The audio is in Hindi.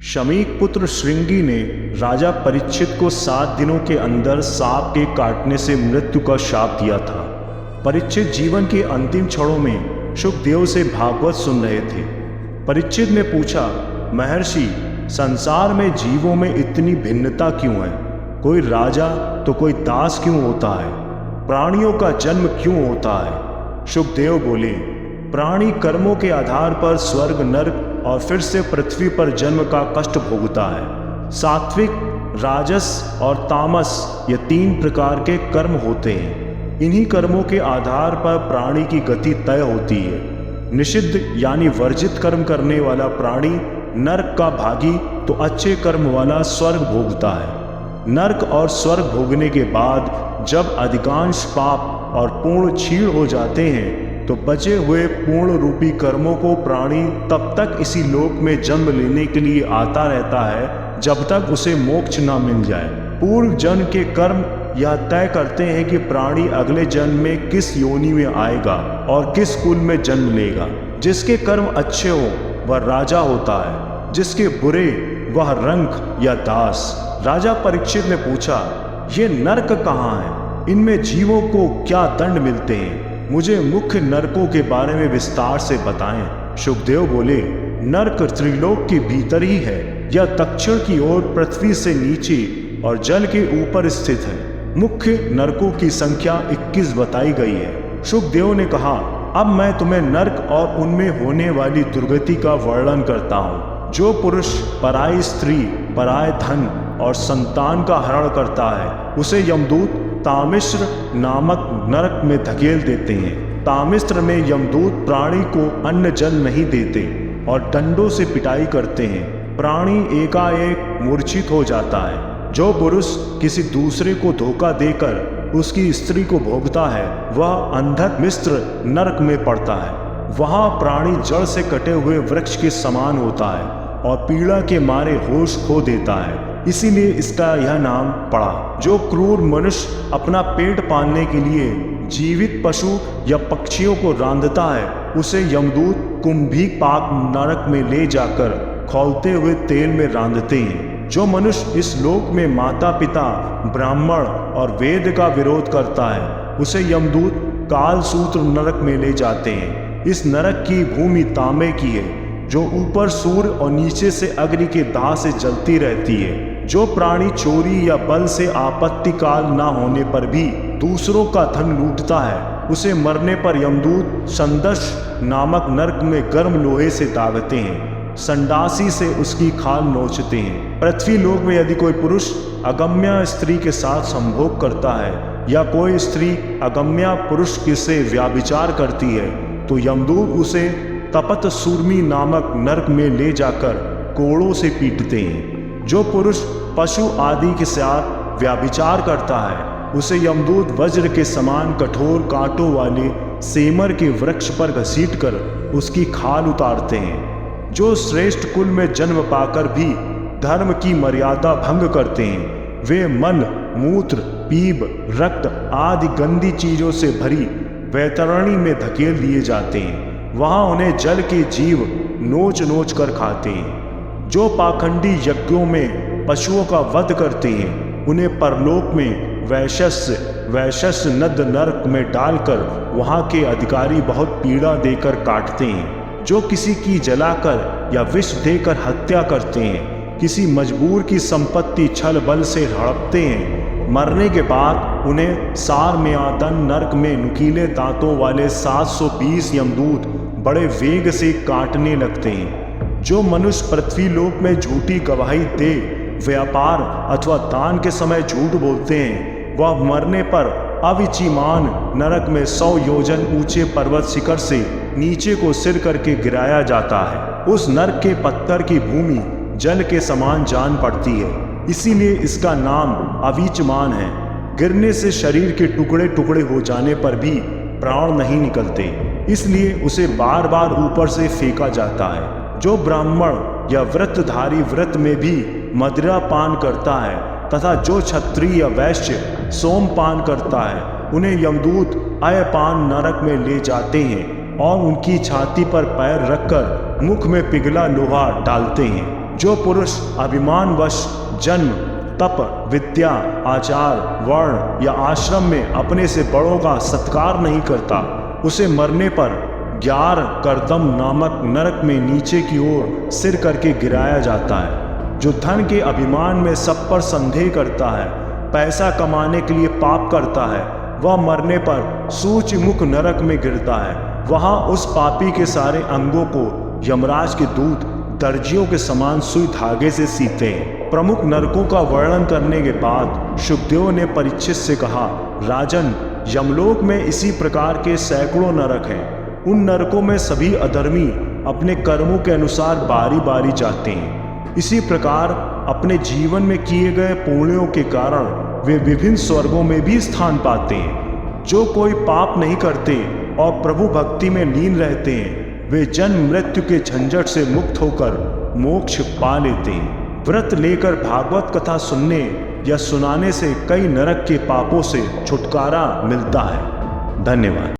शमीक पुत्र श्रृंगी ने राजा परीक्षित को 7 दिनों के अंदर सांप के काटने से मृत्यु का शाप दिया था। परीक्षित जीवन के अंतिम क्षणों में शुकदेव से भागवत सुन रहे थे। परीक्षित ने पूछा, महर्षि, संसार में जीवों में इतनी भिन्नता क्यों है? कोई राजा तो कोई दास क्यों होता है? प्राणियों का जन्म क्यों होता है? शुकदेव बोले, प्राणी कर्मों के आधार पर स्वर्ग, नर्क और फिर से पृथ्वी पर जन्म का कष्ट भोगता है। सात्विक, राजस और तामस ये 3 प्रकार के कर्म होते हैं। इन्हीं कर्मों के आधार पर प्राणी की गति तय होती है। निषिद्ध यानी वर्जित कर्म करने वाला प्राणी नर्क का भागी तो अच्छे कर्म वाला स्वर्ग भोगता है। नर्क और स्वर्ग भोगने के बाद जब अधिकांश पाप और पूर्ण क्षीण हो जाते हैं तो बचे हुए पूर्ण रूपी कर्मों को प्राणी तब तक इसी लोक में जन्म लेने के लिए आता रहता है जब तक उसे मोक्ष ना मिल जाए। पूर्व जन्म के कर्म यह तय करते हैं कि प्राणी अगले जन्म में किस योनि में आएगा और किस कुल में जन्म लेगा। जिसके कर्म अच्छे हो वह राजा होता है, जिसके बुरे वह रंक या दास। राजा परीक्षित ने पूछा, ये नरक कहाँ है? इनमें जीवों को क्या दंड मिलते हैं? मुझे मुख्य नरकों के बारे में विस्तार से बताएं। शुकदेव बोले, नरक त्रिलोक के भीतर ही है। यह दक्षिण की ओर पृथ्वी से नीचे और जल के ऊपर स्थित है। मुख्य नरकों की संख्या 21 बताई गई है। शुकदेव ने कहा, अब मैं तुम्हें नरक और उनमें होने वाली दुर्गति का वर्णन करता हूँ। जो पुरुष पराई स्त्री, पराय धन और संतान का हरण करता है उसे यमदूत तामिश्र नामक नरक में धकेल देते हैं। तामिश्र में यमदूत प्राणी को अन्न जल नहीं देते और डंडों से पिटाई करते हैं। प्राणी एकाएक मूर्छित हो जाता है। जो पुरुष किसी दूसरे को धोखा देकर उसकी स्त्री को भोगता है वह अंधक मिश्र नरक में पड़ता है। वहाँ प्राणी जड़ से कटे हुए वृक्ष के समान होता है और पीड़ा के मारे होश खो देता है, इसीलिए इसका यह नाम पड़ा। जो क्रूर मनुष्य अपना पेट पालने के लिए जीवित पशु या पक्षियों को रांधता है उसे यमदूत कुंभीक पाक नरक में ले जाकर खौलते हुए तेल में रांधते हैं। जो मनुष्य इस लोक में माता पिता, ब्राह्मण और वेद का विरोध करता है उसे यमदूत कालसूत्र नरक में ले जाते हैं। इस नरक की भूमि तांबे की है जो ऊपर सूर्य और नीचे से अग्नि के दाह से जलती रहती है। जो प्राणी चोरी या बल से आपत्ति काल न होने पर भी दूसरों का धन लूटता है उसे मरने पर यमदूत संदश नामक नरक में गर्म लोहे से दागते हैं। संडासी से उसकी खाल नोचते हैं। पृथ्वी लोक में यदि कोई पुरुष अगम्या स्त्री के साथ संभोग करता है या कोई स्त्री अगम्या पुरुष से व्याभिचार करती है तो यमदूत उसे तपत सूर्मी नामक नरक में ले जाकर कोड़ों से पीटते हैं। जो पुरुष पशु आदि के साथ व्याभिचार करता है उसे यमदूत वज्र के समान कठोर कांटों वाले सेमर के वृक्ष पर घसीटकर उसकी खाल उतारते हैं। जो श्रेष्ठ कुल में जन्म पाकर भी धर्म की मर्यादा भंग करते हैं वे मल, मूत्र, पीप, रक्त आदि गंदी चीजों से भरी वैतरणी में धकेल दिए जाते हैं। वहाँ उन्हें जल के जीव नोच नोच कर खाते हैं। जो पाखंडी यज्ञों में पशुओं का वध करते हैं उन्हें परलोक में वैशस्य नद नरक में डालकर वहाँ के अधिकारी बहुत पीड़ा देकर काटते हैं। जो किसी की जलाकर या विष देकर हत्या करते हैं, किसी मजबूर की संपत्ति छल बल से हड़पते हैं, मरने के बाद उन्हें सार में आदन नरक में नुकीले दांतों वाले 720 यमदूत बड़े वेग से काटने लगते हैं। जो मनुष्य पृथ्वी लोक में झूठी गवाही दे, व्यापार अथवा दान के समय झूठ बोलते हैं वह मरने पर अविचिमान नरक में 100 योजन ऊंचे पर्वत शिखर से नीचे को सिर करके गिराया जाता है। उस नरक के पत्थर की भूमि जल के समान जान पड़ती है, इसीलिए इसका नाम अविचमान है। गिरने से शरीर के टुकड़े टुकड़े हो जाने पर भी प्राण नहीं निकलते, इसलिए उसे बार बार ऊपर से फेंका जाता है। जो ब्राह्मण या व्रतधारी व्रत में भी मदिरा पान करता है तथा जो क्षत्रिय या वैश्य सोमपान करता है उन्हें यमदूत अयपान नरक में ले जाते हैं और उनकी छाती पर पैर रखकर मुख में पिघला लोहा डालते हैं। जो पुरुष अभिमानवश जन्म, तप, विद्या, आचार, वर्ण या आश्रम में अपने से बड़ों का सत्कार नहीं करता, उसे मरने पर ग्यार कर्दम नामक नरक में नीचे की ओर सिर करके गिराया जाता है। जो धन के अभिमान में सब पर संदेह करता है, पैसा कमाने के लिए पाप करता है, वह मरने पर सूचमुख नरक में गिरता है। वहाँ उस पापी के सारे अंगों को यमराज के दूत दर्जियों के समान सुई धागे से सीते हैं। प्रमुख नरकों का वर्णन करने के बाद शुकदेव ने परीक्षित से कहा, राजन, यमलोक में इसी प्रकार के सैकड़ों नरक हैं। उन नरकों में सभी अधर्मी अपने कर्मों के अनुसार बारी बारी जाते हैं। इसी प्रकार अपने जीवन में किए गए पुण्यों के कारण वे विभिन्न स्वर्गों में भी स्थान पाते हैं। जो कोई पाप नहीं करते और प्रभु भक्ति में लीन रहते हैं, वे जन्म मृत्यु के झंझट से मुक्त होकर मोक्ष पा लेते हैं। व्रत लेकर भागवत कथा सुनने या सुनाने से कई नरक के पापों से छुटकारा मिलता है। धन्यवाद।